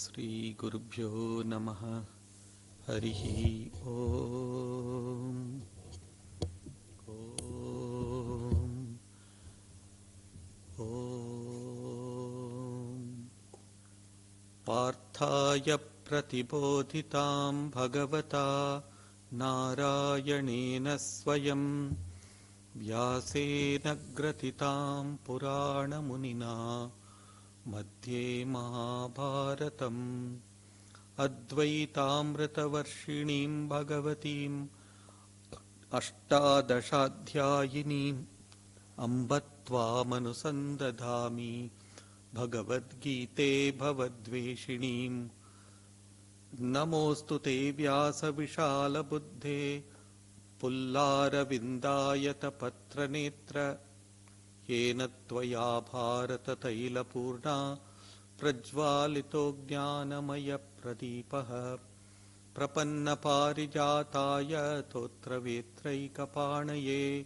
Sri Gurubhyo Namaha Harihi Om Om Om Parthaya Pratibodhitam Bhagavata Narayanena Swayam Vyasena Gratitam Purana Munina Madhye Mahabharatam Advaitamritavarshiniim Bhagavatim Ashtadashadhyayinim Ambatvāmanusandadhāmi Bhagavad Gite Bhavadveshinim Namostu te Vyasa Vishala Buddhe Pullaravindayata Patranetra Yena tvaya bharata taila purna prajvalito jnanamaya pradipaha prapanna parijataya totra vetraikapanaye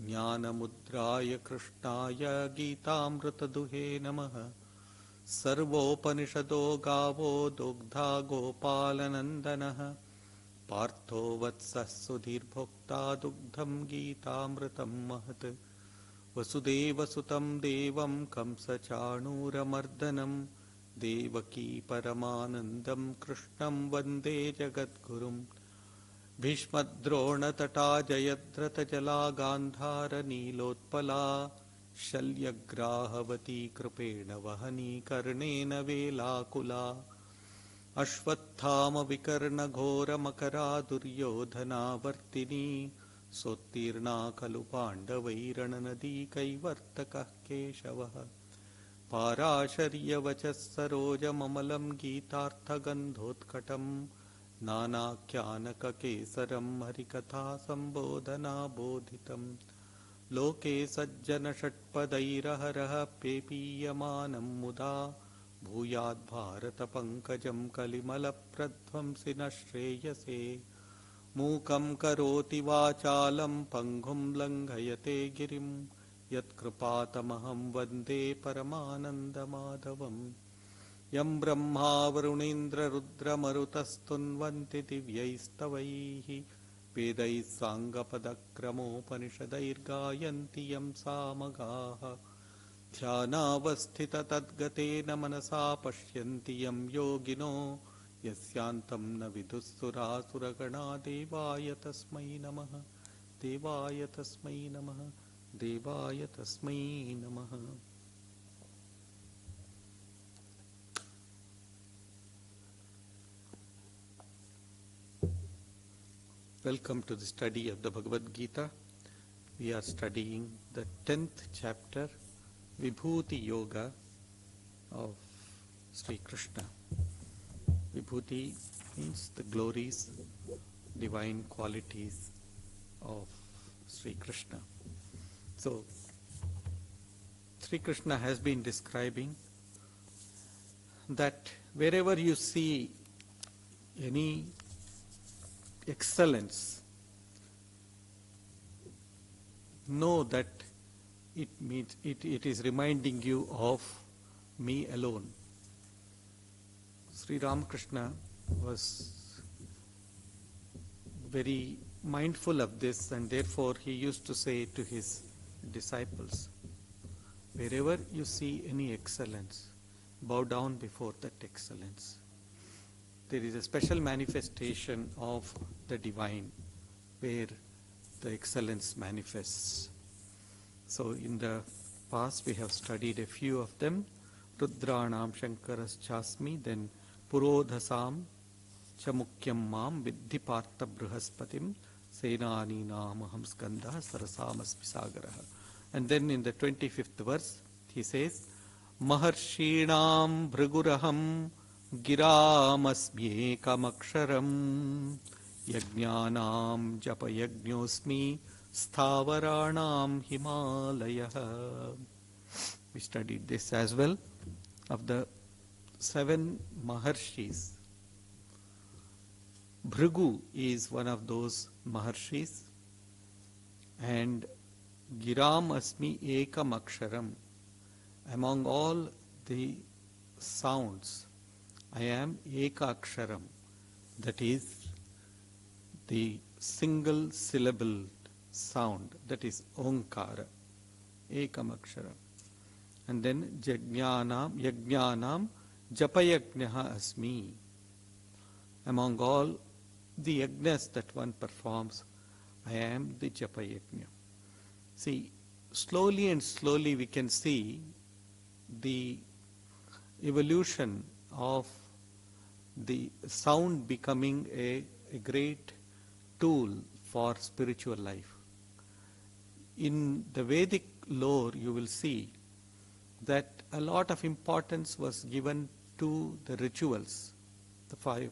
jnanamudraya krishnaya gitamrita duhe namaha sarvopanishado gavo dogdha gopalanandanaha partho vatsah sudhirbhokta dugdham gitamritam mahat Vasudevasutam devam kamsachanuramardanam devaki paramanandam krishnam vande jagadgurum bhishmadronatata jayadrata jala gandhara nilotpala shalyagrahavati krupena vahani karnena velakula ashwathama vikarna ghora makara duryodhana vartini Sottirna kalu pandavairananadi kaivartakah keshavaha Parasharya vachas saroja mamalam gitartha gandhotkatam Nanakyanaka kesaram harikatha sambodhana bodhitam Loke sajjana shatpadairaharaha pepiyamanam muda Bhuyad bharata pankajam kalimala pradvamsina shreyase Mūkam karoti vācālam panghum langhayate girim yat kripatamaham vande paramananda madhavam yam brahma varunindra rudra marutastunvanti divyaistavaihi vedais sangapadakramopanishadair gayanti yam samagaha dhyanavasthita tadgatena manasa pashyanti yam yogino Yasyantam na vidussura suragana devaya tasmai namaha devaya tasmai namaha devaya tasmai namaha. Welcome to the study of the Bhagavad Gita. We are studying the 10th chapter, Vibhuti Yoga of Sri Krishna. Vibhuti means the glories, divine qualities of Sri Krishna. So, Sri Krishna has been describing that wherever you see any excellence, know that it means it is reminding you of me alone. Sri Ramakrishna was very mindful of this, and therefore he used to say to his disciples, wherever you see any excellence, bow down before that excellence. There is a special manifestation of the divine where the excellence manifests. So in the past we have studied a few of them. Rudranam Shankaras Chasmi, then Purodhasam Chamukyam Mam Vidhi Partha Brihaspatim Senani Namaham Skandha Sarasamasmi Sagaraha. And then in the 25th verse he says Maharshinam Bhriguraham Giramasmi Ekamaksharam Yajnanam Japa Yajnosmi Sthavaranam Himalaya. We studied this as well. Of the 7 Maharshis, Bhrigu is one of those Maharshis, and Giram Asmi Ekam Aksharam. Among all the sounds, I am Ekaksharam, that is the single syllable sound, that is Omkara, Ekamaksharam. And then Yajnanam Japayajnaha Asmi. Among all the yajnas that one performs, I am the Japayajna. See, slowly and slowly we can see the evolution of the sound becoming a great tool for spiritual life. In the Vedic lore, you will see that a lot of importance was given to the rituals, the five,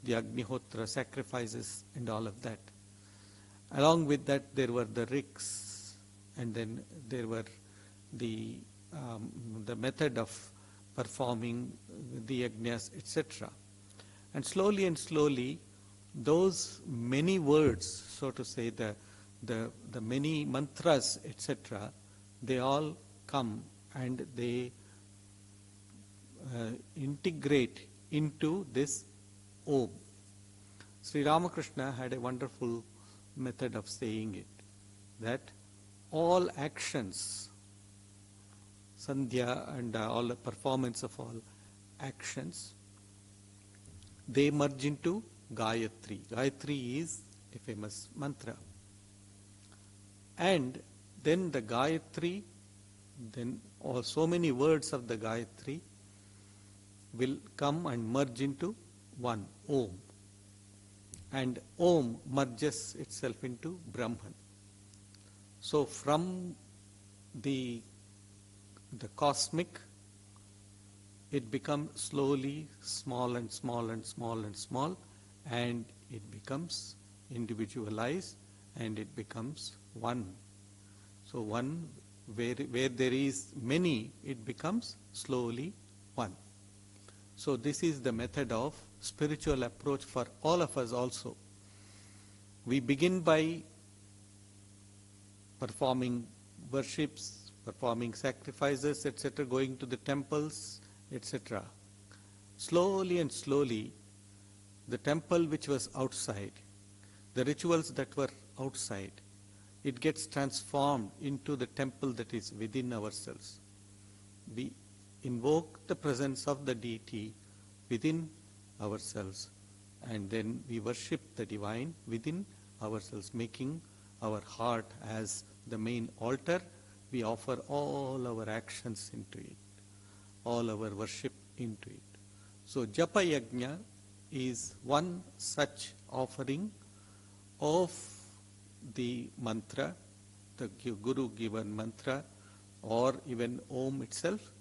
the Agnihotra sacrifices and all of that. Along with that, there were the riks, and then there were the method of performing the yajnas, etc. And slowly, those many words, so to say, the many mantras, etc., they all come and they integrate into this Om. Sri Ramakrishna had a wonderful method of saying it, that all actions, Sandhya and all the performance of all actions, they merge into Gayatri. Gayatri is a famous mantra. And then the Gayatri, then so many words of the Gayatri will come and merge into one, Om. And Om merges itself into Brahman. So from the cosmic, it becomes slowly small and small and small and small, and it becomes individualized and it becomes one. So one, where there is many, it becomes slowly one. So this is the method of spiritual approach for all of us also. We begin by performing worships, performing sacrifices, etc., going to the temples, etc. Slowly and slowly, the temple which was outside, the rituals that were outside, it gets transformed into the temple that is within ourselves. We invoke the presence of the deity within ourselves, and then we worship the divine within ourselves, making our heart as the main altar. We offer all our actions into it, all our worship into it. So Japa Yajna is one such offering of the mantra, the Guru given mantra, or even Om itself.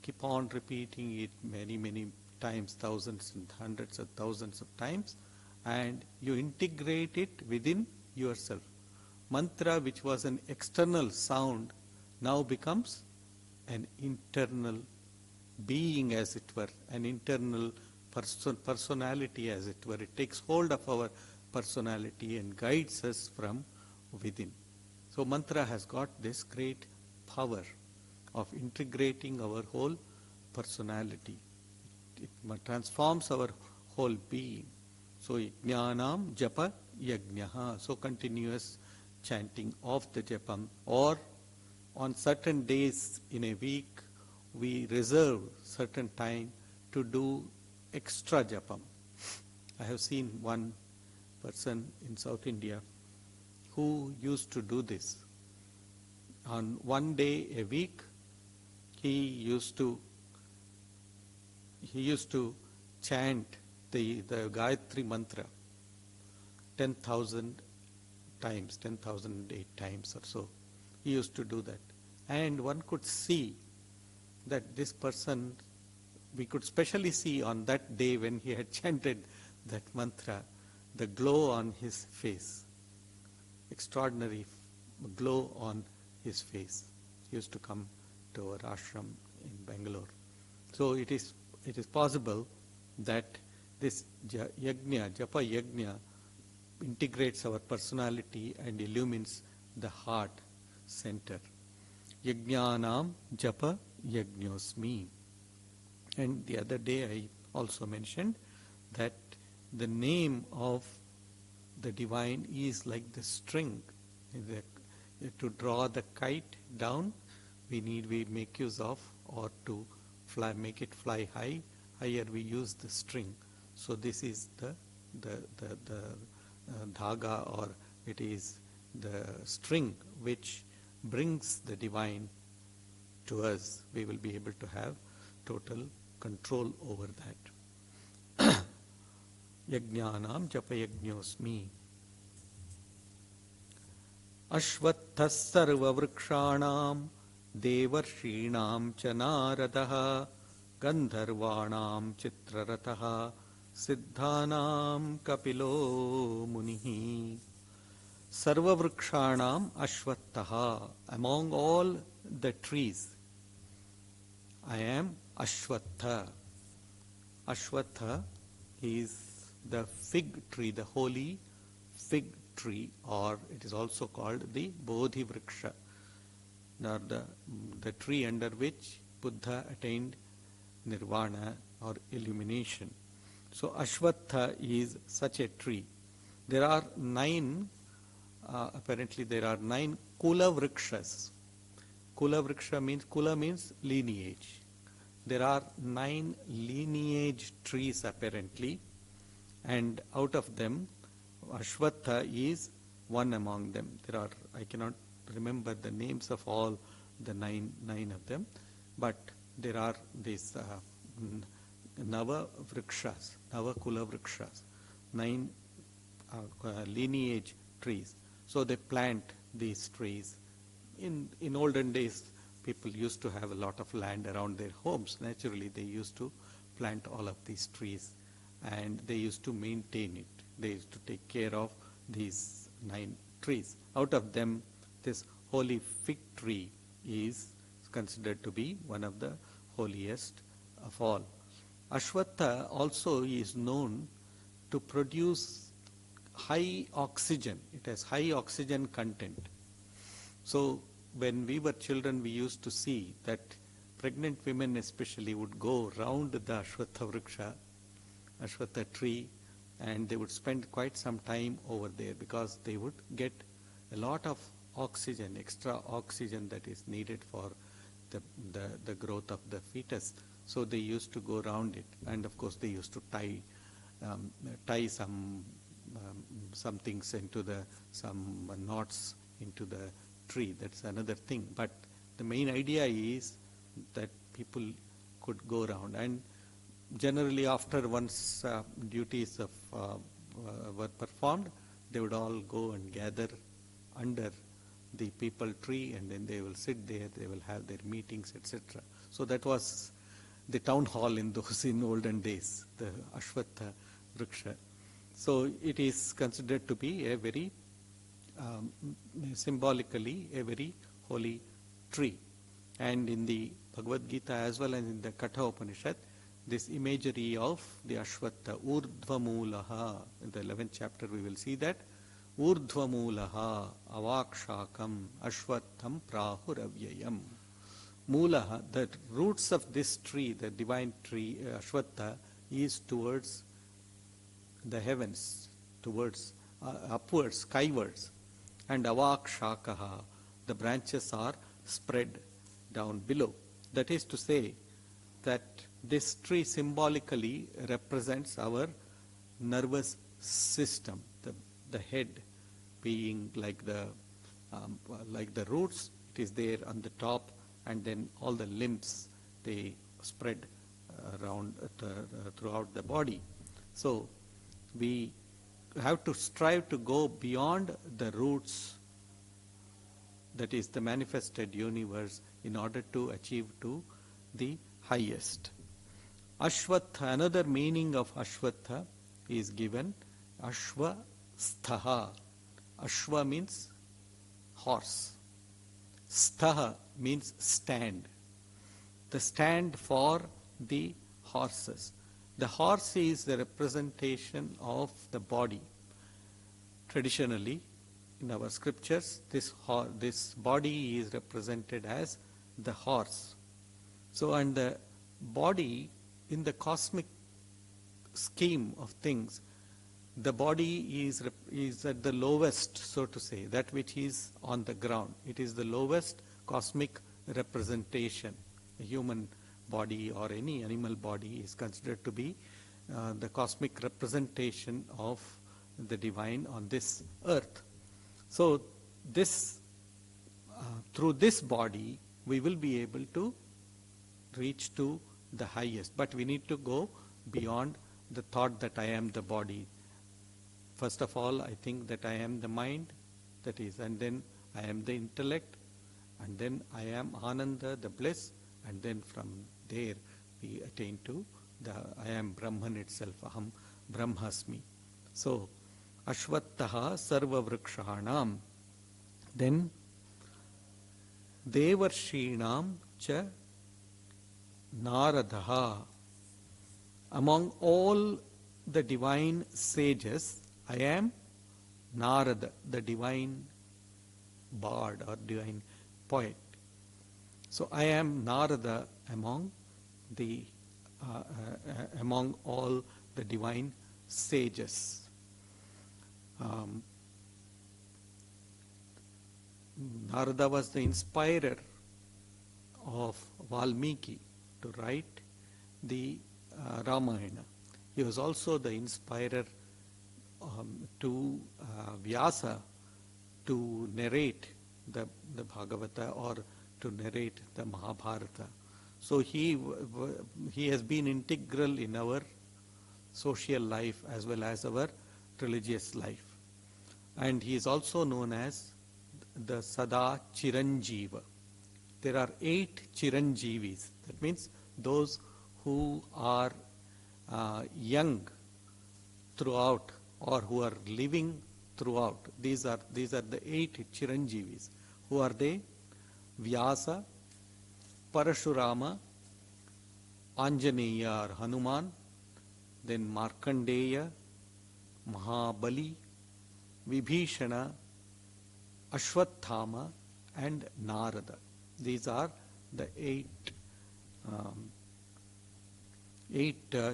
Keep on repeating it many times, thousands and hundreds of thousands of times, and you integrate it within yourself. Mantra, which was an external sound, now becomes an internal being, as it were, an internal personality, as it were. It takes hold of our personality and guides us from within. So mantra has got this great power of integrating our whole personality. It transforms our whole being. So Jnanam Japa Yajnaha. So continuous chanting of the Japam, or on certain days in a week we reserve certain time to do extra Japam. I have seen one person in South India who used to do this. On one day a week, he used to chant the Gayatri mantra 10,000 times, 10,008 times or so. He used to do that. And one could see that this person, we could specially see on that day when he had chanted that mantra, the glow on his face. Extraordinary glow on his face. He used to come to our ashram in Bangalore. So it is possible that this yajna, japa yajna, integrates our personality and illumines the heart center. Yajnanam japa yajñosmi. And the other day also mentioned that the name of the divine is like the string. To draw the kite down, we make use of, or to make it fly higher we use the string. So this is the dhaga, or it is the string which brings the divine to us. We will be able to have total control over that. Yajnanam japayajñosmi. Ashwatthas sarva vrikshanam devarshīnām ca Naradaha gandharvānām citrarataha siddhānām Kapilo Muni. Sarva vrikshanam ashvattaha. Among all the trees, I am Ashwatha. Ashwatha is the fig tree, the holy fig tree, or it is also called the Bodhi Vriksha, or the tree under which Buddha attained nirvana or illumination. So Ashwatha is such a tree. There are apparently there are 9 Kula Vrikshas. Kula means lineage. There are 9 lineage trees apparently, and out of them Ashwatha is one among them. I cannot remember the names of all the nine of them, but there are these Nava Kula Vrikshas, 9 lineage trees. So they plant these trees. In olden days, people used to have a lot of land around their homes. Naturally, they used to plant all of these trees, and they used to maintain it. They used to take care of these 9 trees. Out of them, this holy fig tree is considered to be one of the holiest of all. Ashwatha also is known to produce high oxygen. It has high oxygen content. So when we were children, we used to see that pregnant women especially would go round the Ashwatha tree, and they would spend quite some time over there because they would get a lot of oxygen, extra oxygen that is needed for the growth of the fetus. So they used to go around it, and of course they used to tie some things into some knots into the tree. That's another thing. But the main idea is that people could go around, and generally after once duties were performed, they would all go and gather under the peepal tree, and then they will sit there, they will have their meetings, etc. So that was the town hall in olden days, the Ashwatha Vriksha. So it is considered to be a very symbolically a very holy tree. And in the Bhagavad Gita as well as in the Katha Upanishad, this imagery of the Ashwatha, Urdhvamulaha, in the 11th chapter we will see that, Urdhvamulaha avakshakam ashwatham prahuravyayam. Mulaha, the roots of this tree, the divine tree, Ashwatha, is towards the heavens, towards upwards, skywards. And avakshakaha, the branches are spread down below. That is to say that this tree symbolically represents our nervous system, the head being like the roots, it is there on the top, and then all the limbs, they spread around throughout the body. So we have to strive to go beyond the roots, that is the manifested universe, in order to achieve to the highest. Ashwatha, another meaning of Ashwatha is given, Ashwasthaha. Ashwa means horse. Sthaha means stand. The stand for the horses. The horse is the representation of the body. Traditionally, in our scriptures, this body is represented as the horse. So, and the body in the cosmic scheme of things, the body is at the lowest, so to say, that which is on the ground. It is the lowest cosmic representation. A human body or any animal body is considered to be the cosmic representation of the divine on this earth. So this, through this body, we will be able to reach to the highest. But we need to go beyond the thought that I am the body. First of all, I think that I am the mind, that is, and then I am the intellect, and then I am Ananda, the bliss, and then from there we attain to the I am Brahman itself, Aham Brahmasmi. So, Ashwatha Sarva Vrikshanam, then Devarshinam cha Naradaha. Among all the divine sages, I am Narada, the divine bard or divine poet. So I am Narada among the among all the divine sages. Narada was the inspirer of Valmiki to write the Ramayana. He was also the inspirer to Vyasa to narrate the Bhagavata or to narrate the Mahabharata. So he has been integral in our social life as well as our religious life. And he is also known as the Sada Chiranjiva. There are 8 Chiranjivis. That means those who are young throughout or who are living throughout. These are the 8 Chiranjivis. Who are they? Vyasa, Parashurama, Anjaneya or Hanuman, then Markandeya, Mahabali, Vibhishana, Ashwatthama and Narada. These are the 8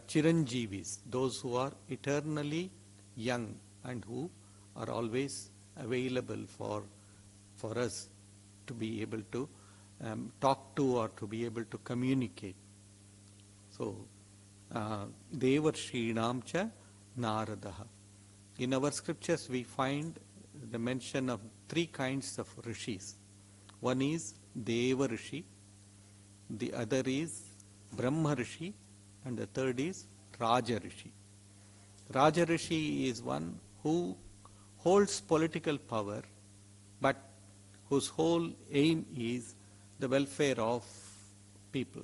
Chiranjivis, those who are eternally young and who are always available for us to be able to talk to or to be able to communicate. So, Devarshinam cha Naradaha. In our scriptures we find the mention of 3 kinds of rishis. One is Deva Rishi, the other is Brahma Rishi, and the third is Raja Rishi. Raja Rishi is one who holds political power, but whose whole aim is the welfare of people,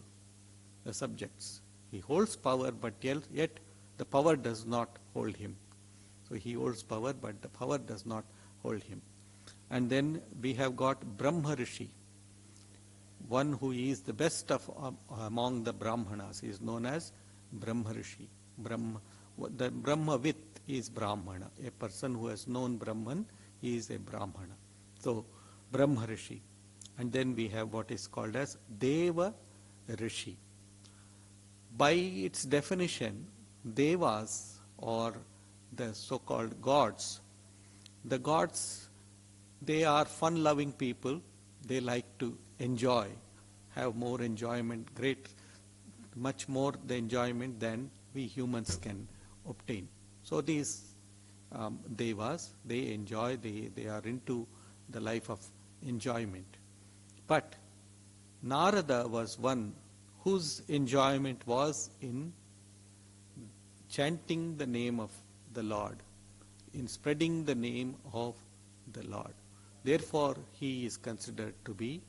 the subjects. He holds power, but yet the power does not hold him. So he holds power, but the power does not hold him. And then we have got Brahma Rishi, one who is the best of among the Brahmanas. He is known as Brahma Rishi. The Brahmavit is Brahmana. A person who has known Brahman is a Brahmana. So, Brahma Rishi. And then we have what is called as Deva Rishi. By its definition, Devas or the so-called gods, the gods, they are fun-loving people. They like to enjoy, have more enjoyment, much more the enjoyment than we humans can obtain. So these devas, they enjoy, they are into the life of enjoyment. But Narada was one whose enjoyment was in chanting the name of the Lord, in spreading the name of the Lord. Therefore, he is considered to be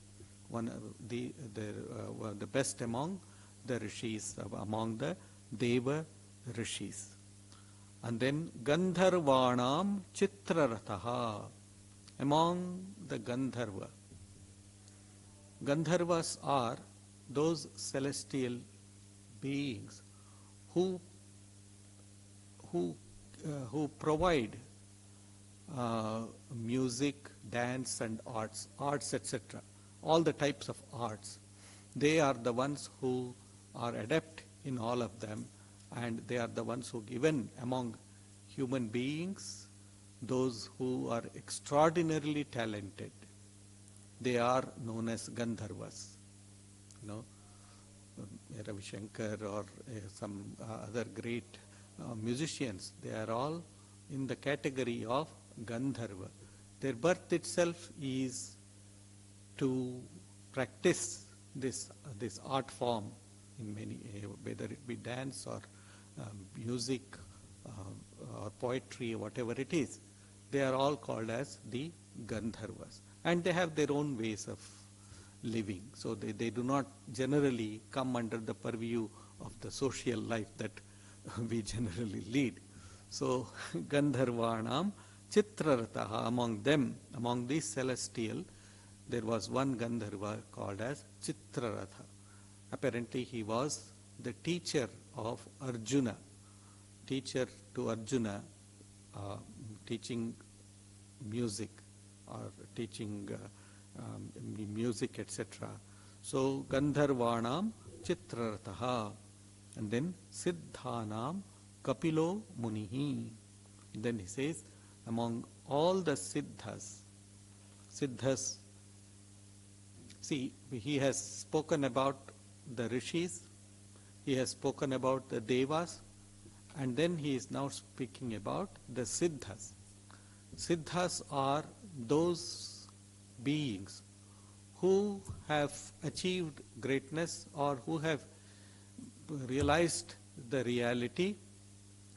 one of the best among the rishis, among the Deva rishis. And then Gandharvanam Chitrarataha, among the Gandharva. Gandharvas are those celestial beings who provide music, dance and arts etc. All the types of arts. They are the ones who are adept in all of them, and they are the ones who given among human beings, those who are extraordinarily talented. They are known as Gandharvas. You know, Ravi Shankar or some other great musicians, they are all in the category of Gandharva. Their birth itself is to practice this art form in many, whether it be dance or music or poetry, whatever it is. They are all called as the Gandharvas. And they have their own ways of living. So they do not generally come under the purview of the social life that we generally lead. So Gandharvanam Chitrarataha, among them, among these celestial, there was one Gandharva called as Chitraratha. Apparently he was the teacher of Arjuna, teacher to Arjuna, teaching music or teaching music, etc. So Gandharvanam Chitrarataha, and then Siddhanam Kapilo Munihi. Then he says, among all the Siddhas, see, he has spoken about the Rishis, he has spoken about the Devas, and then he is now speaking about the Siddhas. Siddhas are those beings who have achieved greatness or who have realized the reality,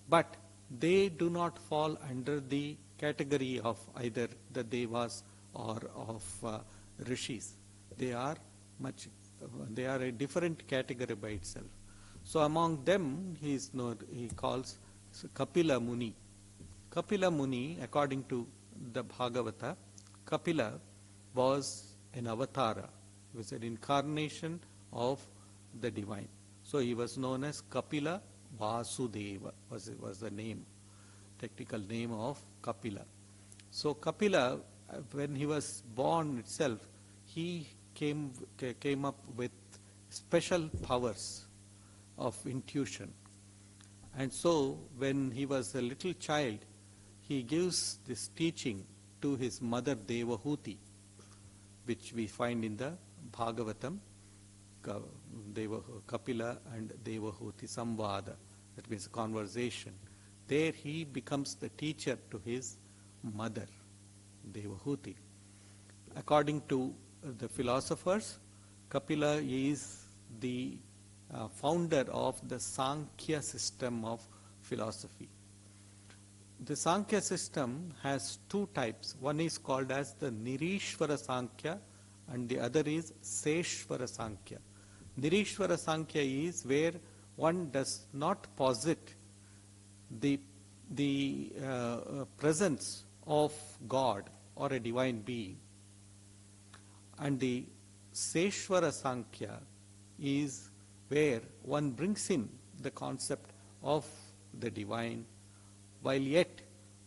but they do not fall under the category of either the Devas or of Rishis. They are a different category by itself. So among them he calls Kapila Muni. Kapila Muni, according to the Bhagavata, Kapila was an avatara. He was an incarnation of the divine. So he was known as Kapila Vasudeva, was the name, technical name of Kapila. So Kapila, when he was born itself, he came up with special powers of intuition. And so when he was a little child, he gives this teaching to his mother Devahuti, which we find in the Bhagavatam, Kapila and Devahuti Samvada, that means conversation. There he becomes the teacher to his mother, Devahuti. According to the philosophers, Kapila is the founder of the Sankhya system of philosophy. The Sankhya system has two types. One is called as the Nirishvara Sankhya and the other is Seshvara Sankhya. Nirishvara Sankhya is where one does not posit the presence of God or a divine being. And the Seshvara Sankhya is where one brings in the concept of the divine while yet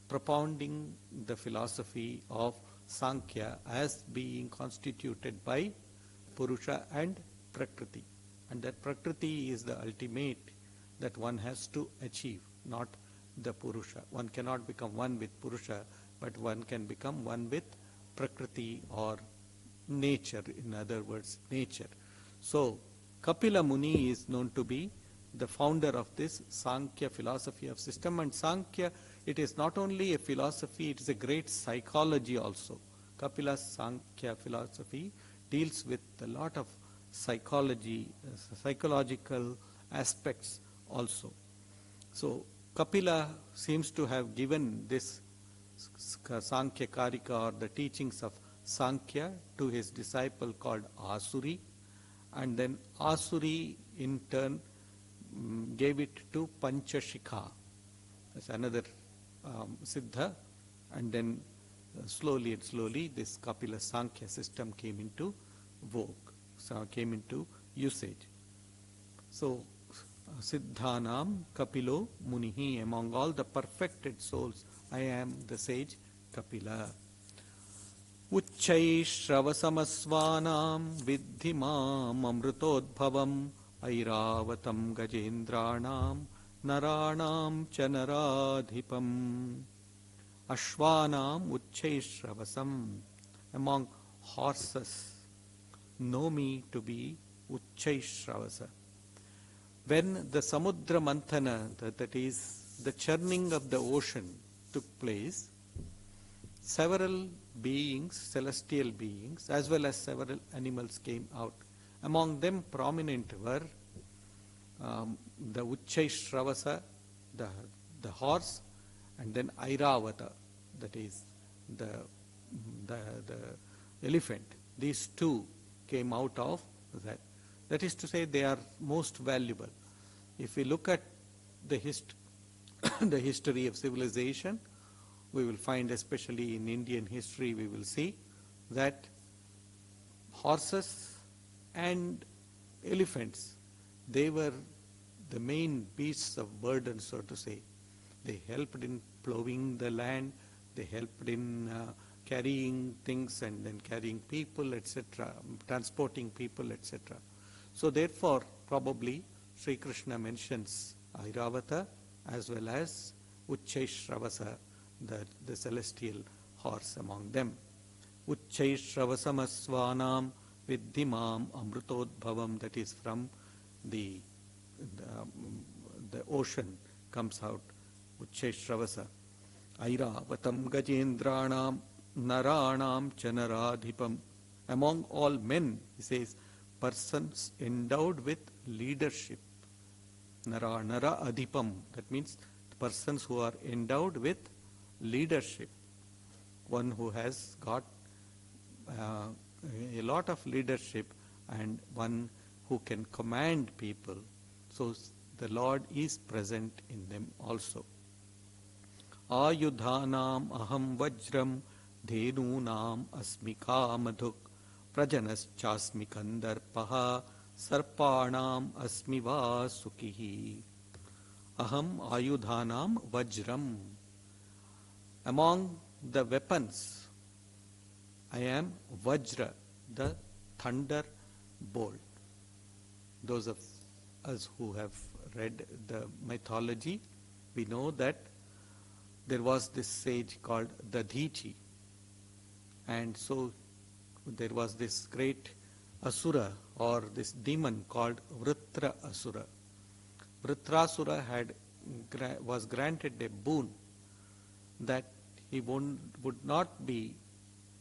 propounding the philosophy of Sankhya as being constituted by Purusha and Prakriti. And that Prakriti is the ultimate that one has to achieve, not the Purusha. One cannot become one with Purusha, but one can become one with Prakriti or nature, in other words, nature. So Kapila Muni is known to be the founder of this Sankhya philosophy of system. And Sankhya, it is not only a philosophy, it is a great psychology also. Kapila's Sankhya philosophy deals with a lot of psychology, psychological aspects also. So Kapila seems to have given this Sankhya Karika or the teachings of Sankhya to his disciple called Asuri, and then Asuri in turn gave it to Panchashikha. That's another Siddha, and then slowly and slowly this Kapila Sankhya system came into vogue, came into usage. So Siddhanam Kapilo Munihi, among all the perfected souls, I am the sage Kapila. Uchchai Shravasamasvanam Viddhi Mam Amritodbhavam Airavatam Gajendranam Naranam Chanaradhipam Ashwanam Uchchaishravasam. Among horses, know me to be Uchchaishravasa. When the Samudra Manthana, that is the churning of the ocean, took place, several beings, celestial beings, as well as several animals came out. Among them prominent were the Uchchaishravasa, the horse, and then Airavata, that is the elephant. These two came out of that. That is to say, they are most valuable. If we look at the history of civilization, we will find, especially in Indian history, we will see that horses and elephants, they were the main beasts of burden, so to say. They helped in plowing the land, they helped in carrying things and then carrying people, etc., transporting people, etc. So therefore, probably Sri Krishna mentions Airavata as well as Uchchaishravasa, the celestial horse among them. Uchchaishravasam viddhimam amrutodbhavam, that is from the ocean comes out Uchchaishravasa. Airavatam gajendranam naranam chanaradhipam. Among all men, he says, persons endowed with leadership. Nara adhipam, that means persons who are endowed with leadership. One who has got a lot of leadership and one who can command people. So the Lord is present in them also. Ayudhanam aham vajram dhenunam asmi kamadhuk prajanaschasmi kandarpaha sarpanam asmi vasukihi. Aham ayudhanam vajram. Among the weapons, I am Vajra, the thunder bolt. Those of us who have read the mythology, we know that there was this sage called Dadhichi, and so there was this great Asura or this demon called Vritra Asura. Vritrasura was granted a boon that he would not be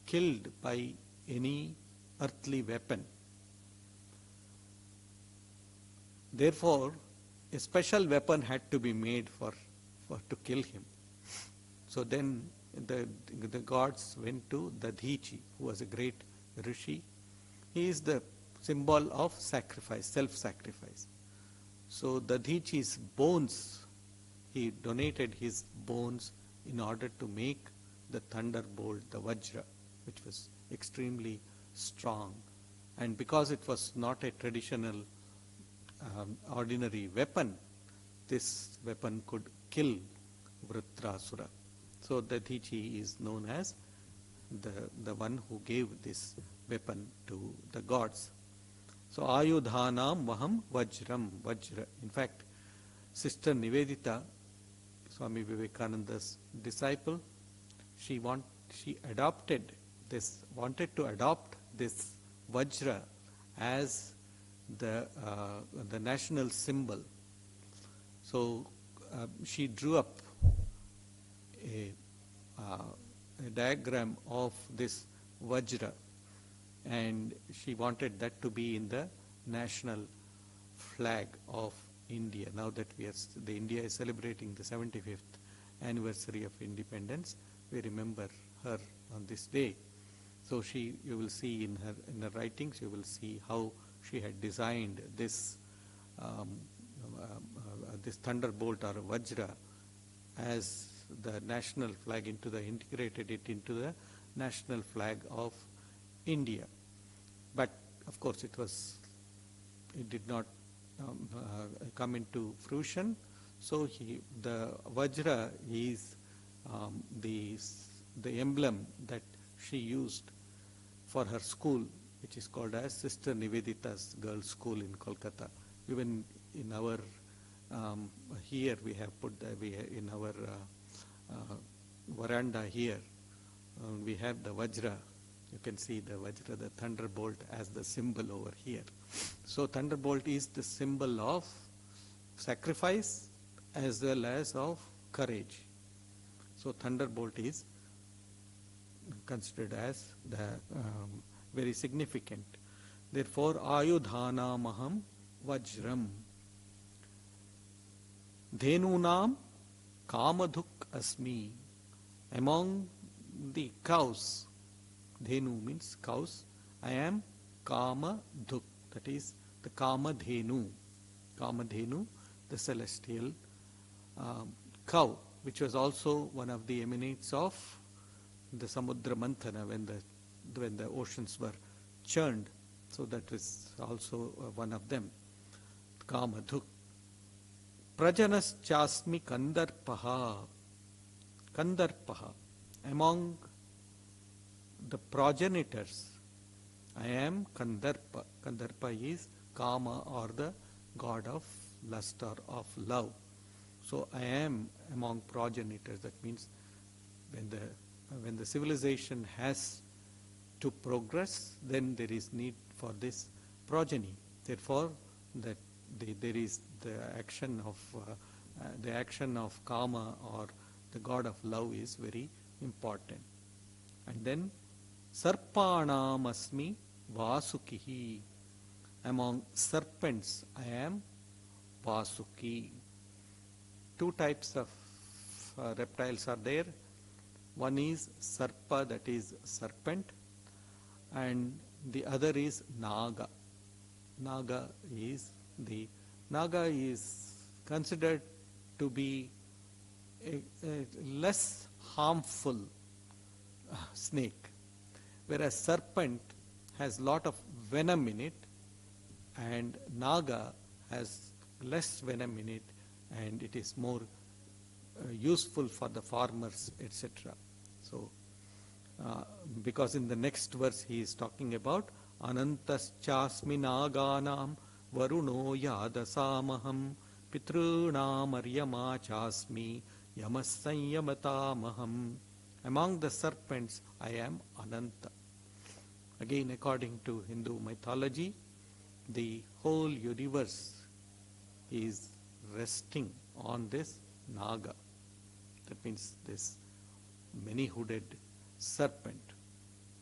killed by any earthly weapon. Therefore, a special weapon had to be made to kill him. So then the gods went to Dadhichi, who was a great rishi. He is the symbol of sacrifice, self-sacrifice. So Dadhichi's bones, he donated his bones in order to make the thunderbolt, the Vajra, which was extremely strong. And because it was not a traditional ordinary weapon, this weapon could kill Vritrasura. So Dadhichi is known as the one who gave this weapon to the gods. So Ayudhanam Vaham Vajram, Vajra. In fact, Sister Nivedita, Swami Vivekananda's disciple, she wanted to adopt this Vajra as the national symbol. So she drew up a diagram of this Vajra, and she wanted that to be in the national flag of India. Now that India is celebrating the 75th anniversary of independence, we remember her on this day. So you will see in her writings, you will see how she had designed this this thunderbolt or Vajra as the national flag, integrated it into the national flag of India. But of course it did not come into fruition. So the Vajra is the emblem that she used for her school, which is called as Sister Nivedita's Girls' School in Kolkata. Even in our Here we have put in our veranda here. We have the Vajra. You can see the Vajra, the thunderbolt, as the symbol over here. So thunderbolt is the symbol of sacrifice as well as of courage. So thunderbolt is considered as the very significant. Therefore, Ayudhana Maham Vajram. Dhenunam Kamadhuk Asmi. Among the cows, Dhenu means cows, I am Kamadhuk, that is the Kamadhenu. Kamadhenu, the celestial cow, which was also one of the emanates of the Samudra Manthana when the oceans were churned. So that is also one of them. Kamadhuk. Prajanas Chasmi Kandarpaha. Kandarpaha. Among the progenitors, I am Kandarpa. Kandarpa is Kama, or the god of lust or of love. So I am among progenitors. That means when the civilization has to progress, then there is need for this progeny. Therefore, that there is the action of Kama, or the god of love, is very important. And then Sarpanam Asmi Vasukihi. Among serpents, I am Vasuki. Two types of reptiles are there. One is Sarpa, that is serpent, and the other is Naga. Naga is considered to be a less harmful snake, whereas serpent has lot of venom in it, and Naga has less venom in it, and it is more useful for the farmers, etc. So, because in the next verse he is talking about Anantas Chasmi Naganam Varuno Yadasamaham Pitrunam Aryama Chasmi Yamasanyamatamaham. Among the serpents, I am Ananta. Again, according to Hindu mythology, the whole universe is resting on this Naga. That means this many-hooded serpent.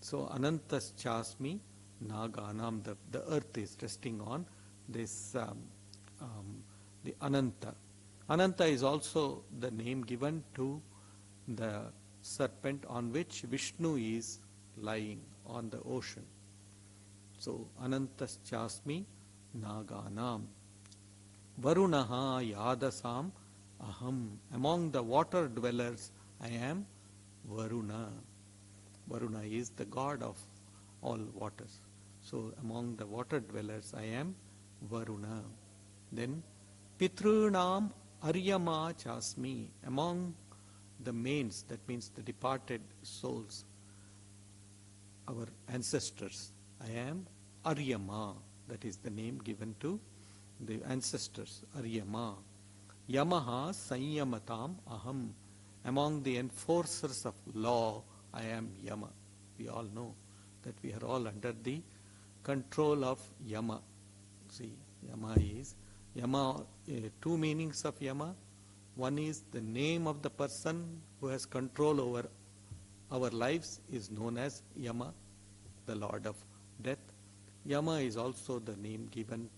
So, Anantas Chasmi Naganam, the earth is resting on this, the Ananta. Ananta is also the name given to the serpent on which Vishnu is lying on the ocean. So, Anantas Chasmi Naganam. Varunaha Yadasam Aham. Among the water dwellers, I am Varuna. Varuna is the god of all waters. So, among the water dwellers, I am Varuna. Then, Pitrunam Aryama Chasmi. Among the mains, that means the departed souls, our ancestors, I am Aryama. That is the name given to the ancestors, Aryama. Yamaha Sanyamatam Aham. Among the enforcers of law, I am Yama. We all know that we are all under the control of Yama. See, Yama, two meanings of Yama. One is the name of the person who has control over our lives is known as Yama, the Lord of Death. Yama is also the name given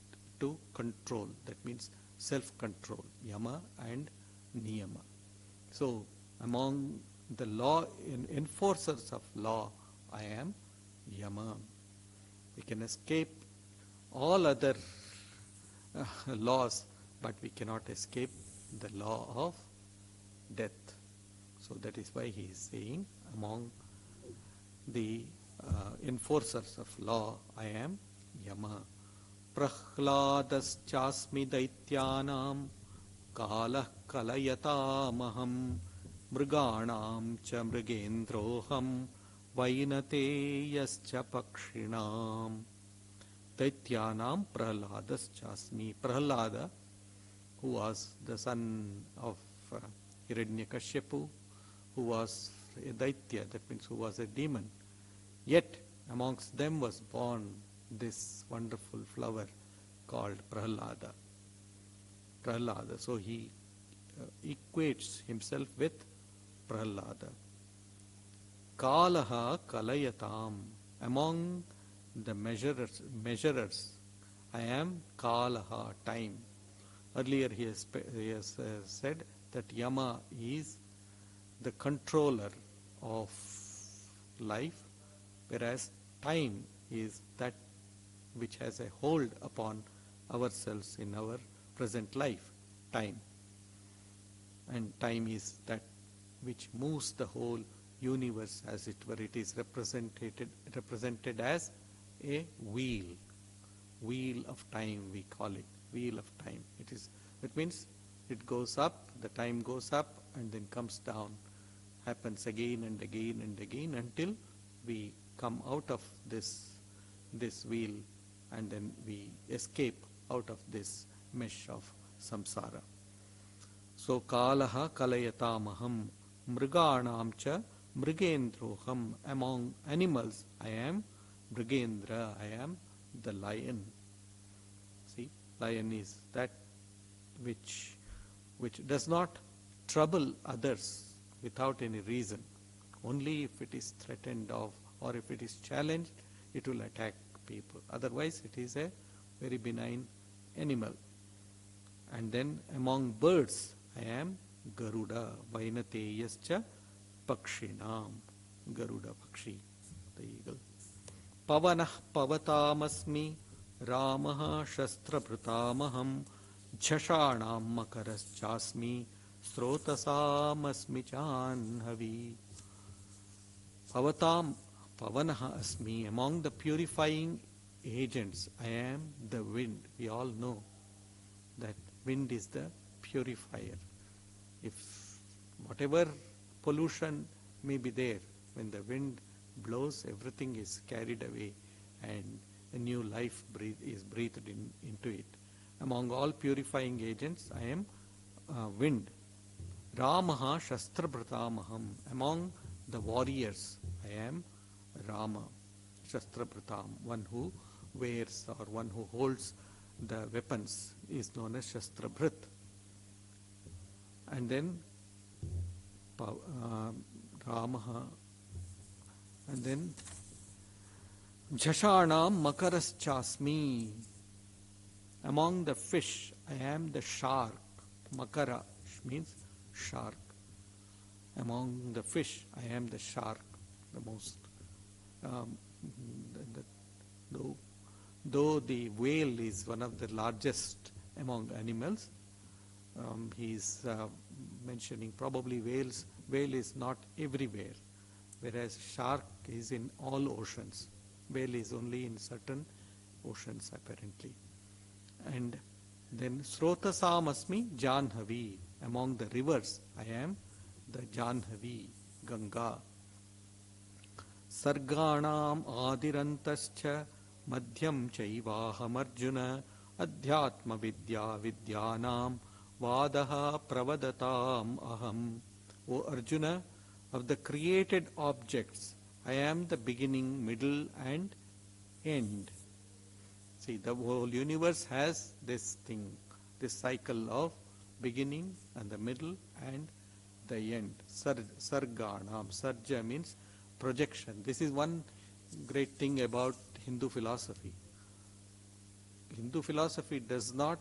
to control, that means self-control, Yama and Niyama. So, among the law enforcers of law, I am Yama. We can escape all other laws, but we cannot escape the law of death. So that is why he is saying, among the enforcers of law, I am Yama. Prahladas chasmi daityanam kalah kalayatamaham mriganam cha mrigendroham vainateyascha pakshinam. Daityanam prahladas chasmi. Prahlada who was the son of Hiranyakashipu, who was a Daitya, that means who was a demon. Yet amongst them was born this wonderful flower called Prahlada. So he equates himself with Prahlada. Kalaha kalayatam. Among the measurers, I am Kalaha, time. Earlier he has said that Yama is the controller of life, whereas time is that which has a hold upon ourselves in our present life, time. And time is that which moves the whole universe, as it were. It is represented as a wheel of time, we call it, wheel of time. It means it goes up, the time goes up and then comes down, happens again and again and again until we come out of this wheel, and then we escape out of this mesh of samsara. So kalaha kalayatamaham mriganam cha mrigendroham. Among animals I am Mrigendra, I am the lion. See, lion is that which does not trouble others without any reason. Only if it is threatened of, or if it is challenged, it will attack people. Otherwise it is a very benign animal. And then among birds I am Garuda, Vainateyascha Pakshinam. Garuda Pakshi, the eagle. Pavanah Pavatamasmi Ramaha Shastrabhrutamaham Jhashanam Makaraschasmi Srotasamasmi Chanhavi. Pavanaha Asmi. Among the purifying agents I am the wind. We all know that wind is the purifier. If whatever pollution may be there, when the wind blows, everything is carried away and a new life is breathed into it. Among all purifying agents I am wind. Ramaha Shastrabhrutamaham. Among the warriors I am Rama, Shastrabhrutam. One who wears or one who holds the weapons is known as Shastrabhrit. And then Ramaha, and then Jhashanam Makaraschasmi. Among the fish I am the shark. Makara means shark. Among the fish I am the shark, the most. Though the whale is one of the largest among animals, he is mentioning probably whale is not everywhere, whereas shark is in all oceans. Whale is only in certain oceans apparently. And then Srotasamasmi Janhavi. Among the rivers I am the Janhavi, Ganga. Sarganam Adirantascha Madhyam Chaivaham Arjuna Adhyatma Vidya Vidyanam Vadaha Pravadatam Aham. O Arjuna, of the created objects I am the beginning, middle and end. See, the whole universe has this thing, this cycle of beginning and the middle and the end. Sarganam. Sarja means projection. This is one great thing about Hindu philosophy. Hindu philosophy does not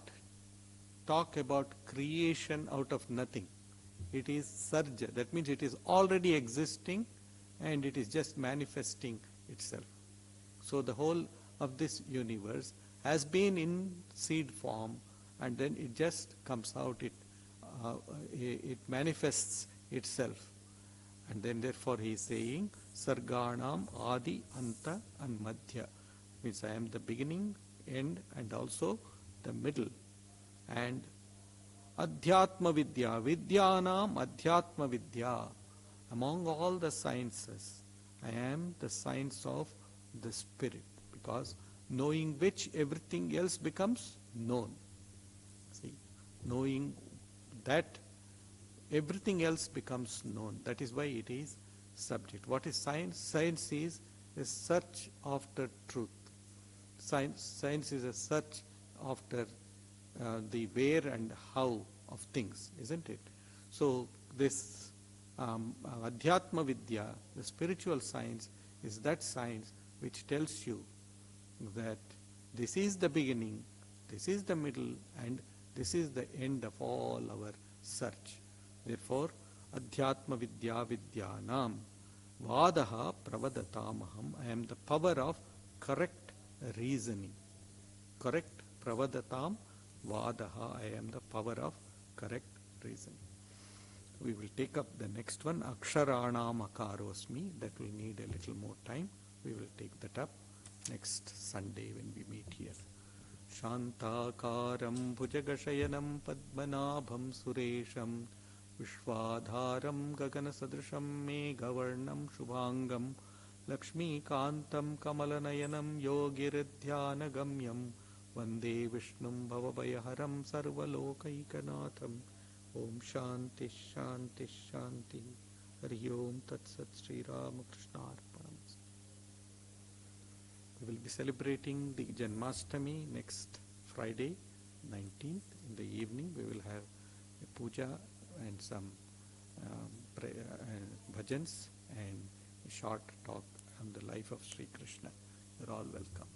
talk about creation out of nothing. It is sarja. That means it is already existing and it is just manifesting itself. So the whole of this universe has been in seed form and then it just comes out, it manifests itself. And then therefore he is saying Sarganam Adi Anta and Madhya. Means I am the beginning, end and also the middle. And Adhyatma Vidya, Vidyanam Adhyatma Vidya. Among all the sciences, I am the science of the spirit, because knowing which everything else becomes known. See, knowing that everything else becomes known. That is why it is subject. What is science? Science is a search after truth. Science is a search after the where and how of things, isn't it? So this Adhyatma Vidya, the spiritual science, is that science which tells you that this is the beginning, this is the middle, and this is the end of all our search. Therefore, Adhyatma Vidya Vidyanam Vadaha Pravadatamaham. I am the power of correct reasoning. Correct Pravadatam Vadaha. I am the power of correct reasoning. We will take up the next one, Aksharanam Akarosmi. That will need a little more time. We will take that up next Sunday when we meet here. Shantakaram Bhujagashayanam Padmanabham Suresham Vishwadharam Gaganasadrisham Meghavarnam Shubhangam Lakshmikantam Kamalanayanam Yogiridhyanagamyam Vande Vishnum Bhavabhayaharam Sarvalokaikanaatham. Om Shanti Shanti Shanti. Hari Om Tat Sat Sri Ramakrishna Arpanam. We will be celebrating the Janmashtami next Friday, 19th. In the evening, we will have a puja and some bhajans and a short talk on the life of Sri Krishna. You are all welcome.